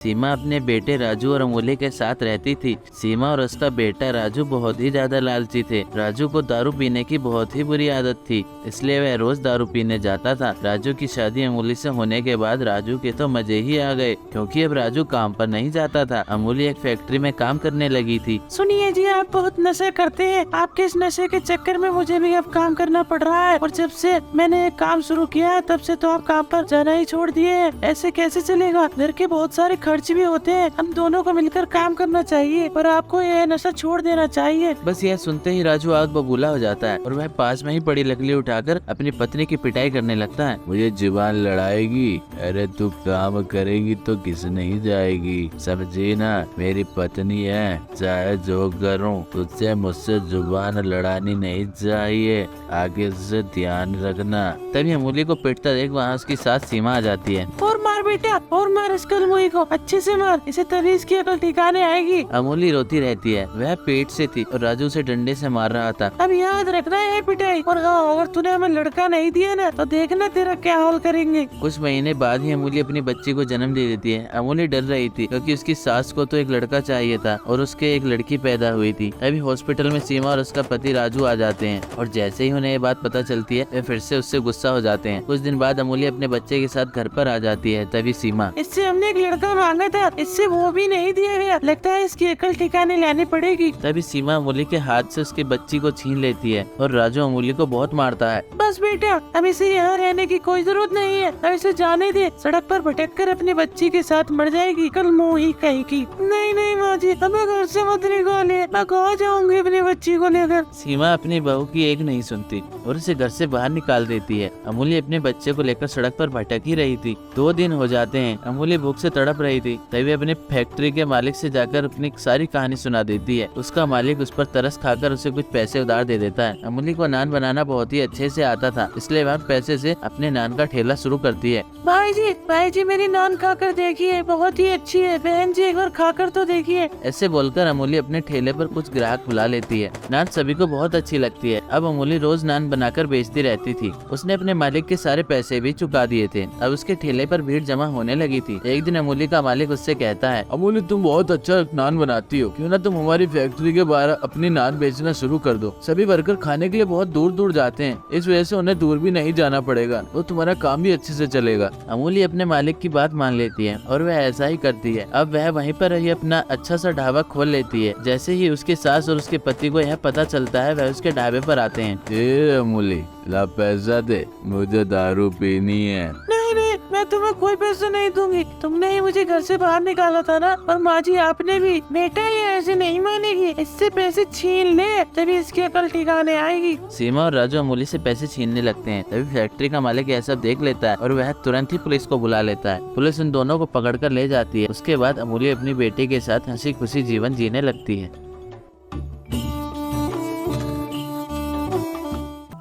सीमा अपने बेटे राजू और अमूल्य के साथ रहती थी। सीमा और उसका बेटा राजू बहुत ही ज्यादा लालची थे। राजू को दारू पीने की बहुत ही बुरी आदत थी, इसलिए वह रोज दारू पीने जाता था। राजू की शादी अमूल्य से होने के बाद राजू के तो मजे ही आ गए, क्योंकि अब राजू काम पर नहीं जाता था। अमूल्य एक फैक्ट्री में काम करने लगी थी। सुनिए जी, आप बहुत नशे करते हैं। आपके इस नशे के चक्कर में मुझे भी अब काम करना पड़ रहा है, और जब से मैंने काम शुरू किया है तब से तो आप काम पर जाना ही छोड़ दिए हैं। ऐसे कैसे चलेगा? घर के बहुत सारे खर्च भी होते हैं, हम दोनों को मिलकर काम करना चाहिए, पर आपको यह नशा छोड़ देना चाहिए। बस यह सुनते ही राजू आग बबूला हो जाता है और वह पास में ही पड़ी लकड़ी उठाकर अपनी पत्नी की पिटाई करने लगता है। मुझे जुबान लड़ाएगी? अरे तू काम करेगी तो किस नहीं जाएगी, समझी ना? मेरी पत्नी है, चाहे जो करूं तुझसे मुझसे जुबान लड़ानी नहीं चाहिए, आगे से ध्यान रखना। तभी अमूल्य को पिटता देख वहाँ उसकी सास सीमा आ जाती है। और मार बेटा, और मार इस कलमुई को, अच्छे से मार, इसे तभी इसकी अकल ठिकाने आएगी। अमूल्य रोती रहती है, वह पेट से थी और राजू उसे डंडे से मार रहा था। अब याद रखना है पिटाई, और हाँ, अगर तूने हमें लड़का नहीं दिया ना तो देखना तेरा क्या हाल करेंगे। कुछ महीने बाद ही अमूल्य अपनी बच्ची को जन्म दे देती है। अमूल्य डर रही थी क्योंकि उसकी सास को तो एक लड़का चाहिए था और उसके एक लड़की पैदा हुई थी। अभी हॉस्पिटल में सीमा और उसका पति राजू आ जाते हैं, और जैसे ही उन्हें ये बात पता चलती है वे फिर से उससे गुस्सा हो जाते हैं। कुछ दिन बाद अमूल्य अपने बच्चे के साथ घर पर आ जाती है। तभी सीमा, इससे हमने एक लड़का मांगा था, इससे वो भी नहीं दिया गया, लगता है इसकी अकल ठिकाने लानी पड़ेगी। तभी सीमा अमूल्य के हाथ से उसकी बच्ची को छीन लेती है और राजू अमूल्य को बहुत मारता है। बस बेटा, अब इसे यहाँ रहने की कोई जरूरत नहीं है, अब इसे जाने दे, सड़क पर भटक कर अपनी बच्ची के साथ मर जाएगी, कल मोही कहेगी। नहीं नहीं माँ जी, हमें घर से मत निकालिए, मैं कहाँ जाऊंगी अपनी बच्ची को लेकर। सीमा अपनी बहू की एक नहीं सुनती और उसे घर से बाहर निकाल देती है। अमूल्य अपने बच्चे को लेकर सड़क पर भटक ही रही थी। 2 दिन हो जाते हैं, अमूल्य भूख से तड़प रही थी। तभी अपने फैक्ट्री के मालिक से जाकर अपनी सारी कहानी सुना देती है। उसका मालिक उस पर तरस खाकर उसे कुछ पैसे उधार दे देता है। अमूल्य को नान बनाना बहुत ही अच्छे से आता था, इसलिए वह पैसे से अपने नान का ठेला शुरू करती है। भाई जी मेरी नान खाकर देखिए, बहुत ही अच्छी है। बहन जी एक बार खाकर तो देखिए। ऐसे बोलकर अमूल्य अपने ठेले पर कुछ ग्राहक बुला लेती है। नान सभी को बहुत अच्छी लगती है। अब अमूल्य रोज नान बनाकर बेचती रहती थी। उसने अपने मालिक के सारे पैसे भी चुका दिए थे। अब उसके ठेले पर भीड़ जमा होने लगी थी। एक दिन अमूल्य का मालिक उससे कहता है, अमूल्य तुम बहुत अच्छा नान बनाती हो, क्यों ना तुम हमारी फैक्ट्री के बाहर अपनी नान बेचना शुरू कर दो। सभी वर्कर खाने के लिए बहुत दूर दूर जाते हैं, इस वजह से उन्हें दूर भी नहीं जाना पड़ेगा, तो तुम्हारा काम भी अच्छे से चलेगा। अमूल्य अपने मालिक की बात मान लेती है और वह ऐसा ही करती है। अब वह वहीं पर ही अपना अच्छा सा ढाबा खोल लेती है। जैसे ही उसकी सास और उसके पति को यह पता चलता है, वह उसके ढाबे पर आते हैं। अमूल्य ला पैसा दे, मुझे दारू पीनी है। नहीं नहीं, मैं तुम्हें कोई पैसा नहीं दूंगी, तुमने ही मुझे घर से बाहर निकाला था ना। और माँ जी आपने भी। बेटा ये ऐसे नहीं मानेगी, इससे पैसे छीन ले, तभी इसकी अकल ठिकाने आएगी। सीमा और राजू अमूल्य से पैसे छीनने लगते हैं। तभी फैक्ट्री का मालिक यह सब देख लेता है और वह तुरंत ही पुलिस को बुला लेता है। पुलिस उन दोनों को पकड़कर ले जाती है। उसके बाद अमूल्य अपनी बेटी के साथ हंसी खुशी जीवन जीने लगती है।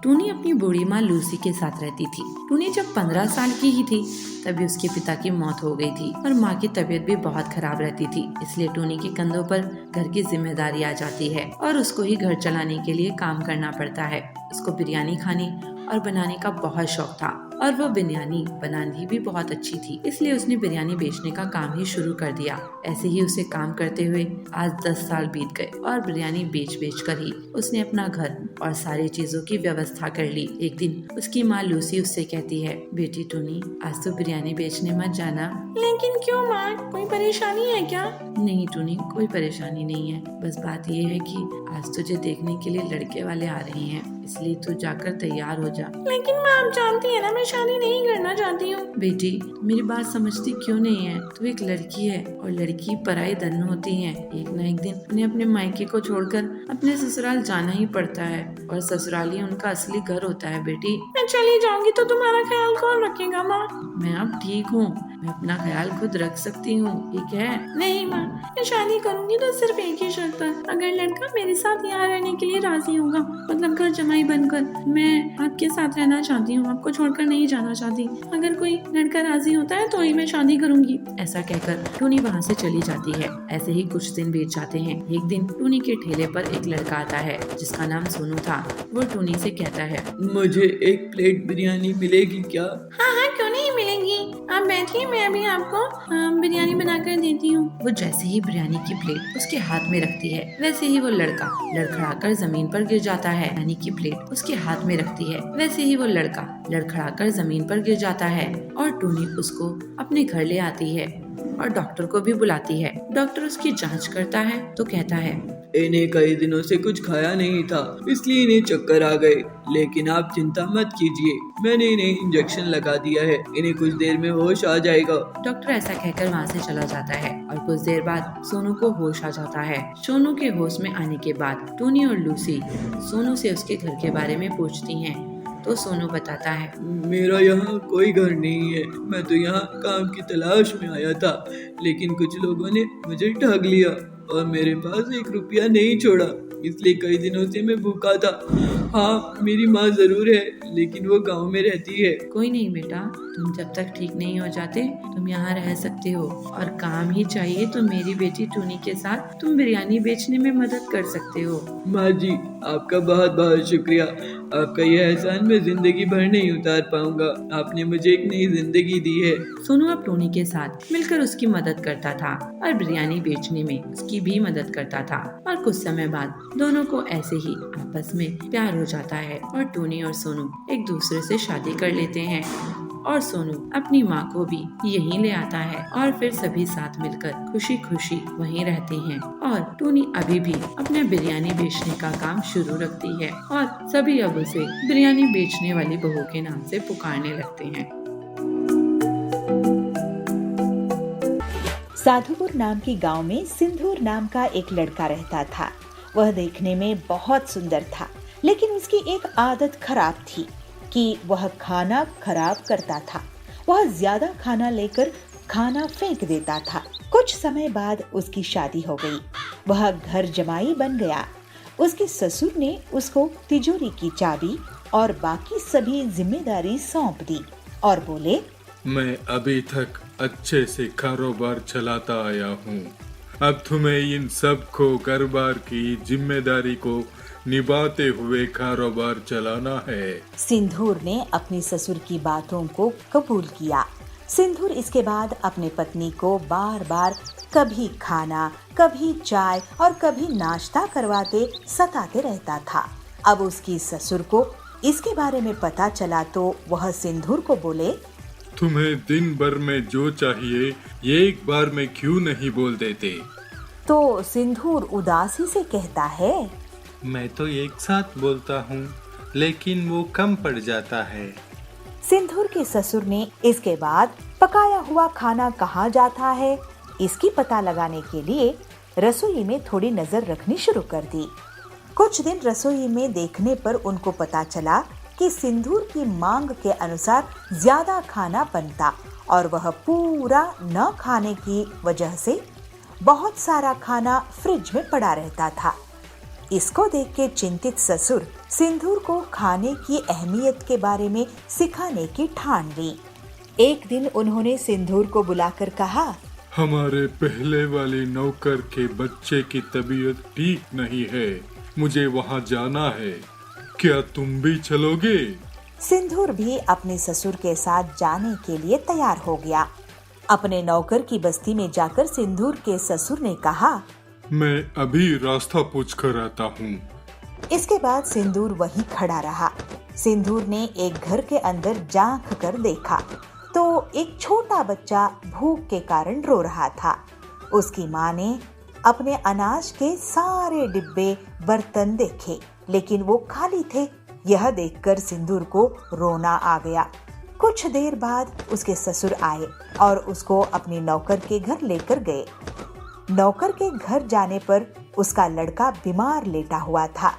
टूनी अपनी बूढ़ी माँ लूसी के साथ रहती थी। टूनी जब 15 साल की ही थी तभी उसके पिता की मौत हो गई थी और माँ की तबीयत भी बहुत खराब रहती थी। इसलिए टूनी के कंधों पर घर की जिम्मेदारी आ जाती है और उसको ही घर चलाने के लिए काम करना पड़ता है। उसको बिरयानी खाने और बनाने का बहुत शौक था और वो बिरयानी बनानी भी बहुत अच्छी थी, इसलिए उसने बिरयानी बेचने का काम ही शुरू कर दिया। ऐसे ही उसे काम करते हुए आज 10 साल बीत गए और बिरयानी बेच कर ही उसने अपना घर और सारी चीजों की व्यवस्था कर ली। एक दिन उसकी माँ लूसी उससे कहती है, बेटी टूनी आज तो बिरयानी बेचने मत जाना। लेकिन क्यों माँ, कोई परेशानी है क्या? नहीं टूनी, कोई परेशानी नहीं है, बस बात ये है कि आज तुझे देखने के लिए लड़के वाले आ रहे हैं, इसलिए तू जाकर तैयार हो जा। लेकिन माँ आप जानती है ना मैं शादी नहीं करना चाहती हूँ। बेटी मेरी बात समझती क्यों नहीं है? तू एक लड़की है और लड़की पराई धन होती है। एक न एक दिन उन्हें अपने मायके को छोड़कर अपने ससुराल जाना ही पड़ता है और ससुराल ही उनका असली घर होता है। बेटी मैं चली जाऊंगी तो तुम्हारा ख्याल कौन रखेगा माँ? मैं अब ठीक हूँ, मैं अपना ख्याल खुद रख सकती हूँ, ठीक है? नहीं माँ, मैं शादी करूंगी तो सिर्फ एक ही शर्त पर, अगर लड़का मेरे साथ यहाँ रहने के लिए राजी होगा, मतलब घर जमाई बनकर। मैं आपके साथ रहना चाहती हूँ, आपको छोड़कर नहीं जाना चाहती। अगर कोई लड़का राजी होता है तो ही मैं शादी करूंगी। ऐसा कहकर टूनी वहाँ से चली जाती है। ऐसे ही कुछ दिन बीत जाते हैं। एक दिन टूनी के ठेले पर एक लड़का आता है जिसका नाम सोनू था। वो टूनी से कहता है, मुझे एक प्लेट बिरयानी मिलेगी क्या? हाँ हाँ क्यों नहीं मिलेंगी, आप बैठिए, मैं अभी आपको बिरयानी बनाकर देती हूँ। वो जैसे ही बिरयानी की प्लेट उसके हाथ में रखती है, वैसे ही वो लड़का लड़खड़ाकर जमीन पर गिर जाता है। बिरयानी की प्लेट उसके हाथ में रखती है, वैसे ही वो लड़का लड़खड़ाकर जमीन पर गिर जाता है और टूनी उसको अपने घर ले आती है और डॉक्टर को भी बुलाती है। डॉक्टर उसकी जांच करता है तो कहता है, इन्हें कई दिनों से कुछ खाया नहीं था, इसलिए इन्हें चक्कर आ गए। लेकिन आप चिंता मत कीजिए, मैंने इन्हें इंजेक्शन लगा दिया है, इन्हें कुछ देर में होश आ जाएगा। डॉक्टर ऐसा कहकर वहाँ से चला जाता है और कुछ देर बाद सोनू को होश आ जाता है। सोनू के होश में आने के बाद टोनी और लूसी सोनू से उसके घर के बारे में पूछती हैं तो सोनू बताता है, मेरा यहाँ कोई घर नहीं है, मैं तो यहाँ काम की तलाश में आया था, लेकिन कुछ लोगों ने मुझे ठग लिया और मेरे पास 1 रुपया नहीं छोड़ा, इसलिए कई दिनों से मैं भूखा था। हाँ, मेरी माँ जरूर है, लेकिन वो गांव में रहती है। कोई नहीं बेटा, तुम जब तक ठीक नहीं हो जाते तुम यहाँ रह सकते हो और काम ही चाहिए तो मेरी बेटी टूनी के साथ तुम बिरयानी बेचने में मदद कर सकते हो। माँ जी, आपका बहुत बहुत शुक्रिया, आपका यह एहसान मैं जिंदगी भर नहीं उतार पाऊंगा, आपने मुझे एक नई जिंदगी दी है। सोनू अब टोनी के साथ मिलकर उसकी मदद करता था और बिरयानी बेचने में उसकी भी मदद करता था और कुछ समय बाद दोनों को ऐसे ही आपस में प्यार हो जाता है और टोनी और सोनू एक दूसरे से शादी कर लेते हैं और सोनू अपनी माँ को भी यहीं ले आता है और फिर सभी साथ मिलकर खुशी खुशी वहीं रहते हैं और टोनी अभी भी अपने बिरयानी बेचने का काम शुरू रखती है और सभी अब उसे बिरयानी बेचने वाली बहू के नाम से पुकारने लगते हैं। साधुपुर नाम के गांव में सिंदूर नाम का एक लड़का रहता था। वह देखने में बहुत सुंदर था, लेकिन उसकी एक आदत खराब थी कि वह खाना खराब करता था। वह ज्यादा खाना लेकर खाना फेंक देता था। कुछ समय बाद उसकी शादी हो गई। वह घर जमाई बन गया। उसके ससुर ने उसको तिजोरी की चाबी और बाकी सभी जिम्मेदारी सौंप दी और बोले, मैं अभी तक अच्छे से कारोबार चलाता आया हूँ, अब तुम्हें इन सब को कारोबार की जिम्मेदारी को निभाते हुए कारोबार चलाना है। सिंदूर ने अपनी ससुर की बातों को कबूल किया। सिंदूर इसके बाद अपने पत्नी को बार बार कभी खाना, कभी चाय और कभी नाश्ता करवाते सताते रहता था। अब उसकी ससुर को इसके बारे में पता चला तो वह सिंदूर को बोले, तुम्हें दिन भर में जो चाहिए ये एक बार में क्यों नहीं बोल देते? तो सिंदूर उदासी से कहता है, मैं तो एक साथ बोलता हूँ, लेकिन वो कम पड़ जाता है। सिंदूर के ससुर ने इसके बाद पकाया हुआ खाना कहाँ जाता है इसकी पता लगाने के लिए रसोई में थोड़ी नजर रखनी शुरू कर दी। कुछ दिन रसोई में देखने पर उनको पता चला कि सिंदूर की मांग के अनुसार ज्यादा खाना बनता और वह पूरा न खाने की वजह से बहुत सारा खाना फ्रिज में पड़ा रहता था। इसको देख के चिंतित ससुर सिंदूर को खाने की अहमियत के बारे में सिखाने की ठान ली। एक दिन उन्होंने सिंदूर को बुलाकर कहा, हमारे पहले वाले नौकर के बच्चे की तबीयत ठीक नहीं है, मुझे वहाँ जाना है, क्या तुम भी चलोगे? सिंदूर भी अपने ससुर के साथ जाने के लिए तैयार हो गया। अपने नौकर की बस्ती में जाकर सिंदूर के ससुर ने कहा, मैं अभी रास्ता पूछ कर आता हूँ। इसके बाद सिंदूर वहीं खड़ा रहा। सिंदूर ने एक घर के अंदर झांक कर देखा तो एक छोटा बच्चा भूख के कारण रो रहा था। उसकी माँ ने अपने अनाज के सारे डिब्बे बर्तन देखे, लेकिन वो खाली थे। यह देखकर सिंदूर को रोना आ गया। कुछ देर बाद उसके ससुर आए और उसको अपने नौकर के घर लेकर गए। नौकर के घर जाने पर उसका लड़का बीमार लेटा हुआ था।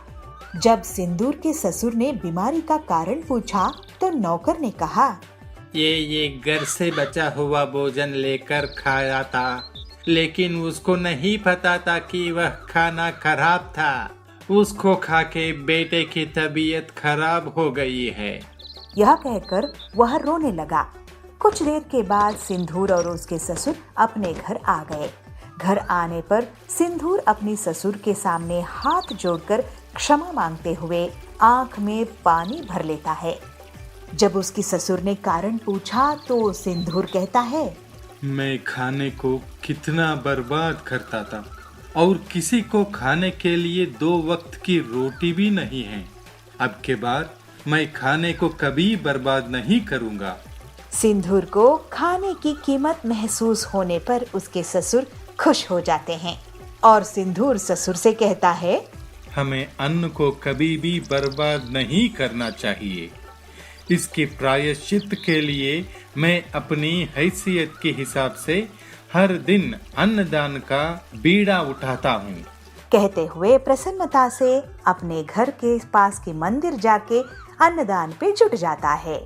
जब सिंदूर के ससुर ने बीमारी का कारण पूछा तो नौकर ने कहा, ये घर से बचा हुआ भोजन लेकर खाया था, लेकिन उसको नहीं पता था कि वह खाना खराब था। उसको खा के बेटे की तबीयत खराब हो गई है। यह कहकर वह रोने लगा। कुछ देर के बाद सिंदूर और उसके ससुर अपने घर आ गए। घर आने पर सिंदूर अपनी ससुर के सामने हाथ जोड़कर क्षमा मांगते हुए आंख में पानी भर लेता है। जब उसकी ससुर ने कारण पूछा तो सिंदूर कहता है, मैं खाने को कितना बर्बाद करता था और किसी को खाने के लिए 2 वक्त की रोटी भी नहीं है। अब के बाद मैं खाने को कभी बर्बाद नहीं करूंगा। सिंदूर को खाने की कीमत महसूस होने पर उसके ससुर खुश हो जाते हैं और सिंदूर ससुर से कहता है, हमें अन्न को कभी भी बर्बाद नहीं करना चाहिए। इसके प्रायश्चित के लिए मैं अपनी हैसियत के हिसाब से हर दिन अन्नदान का बीड़ा उठाता हूँ। कहते हुए प्रसन्नता से अपने घर के पास के मंदिर जाके अन्नदान पे जुट जाता है।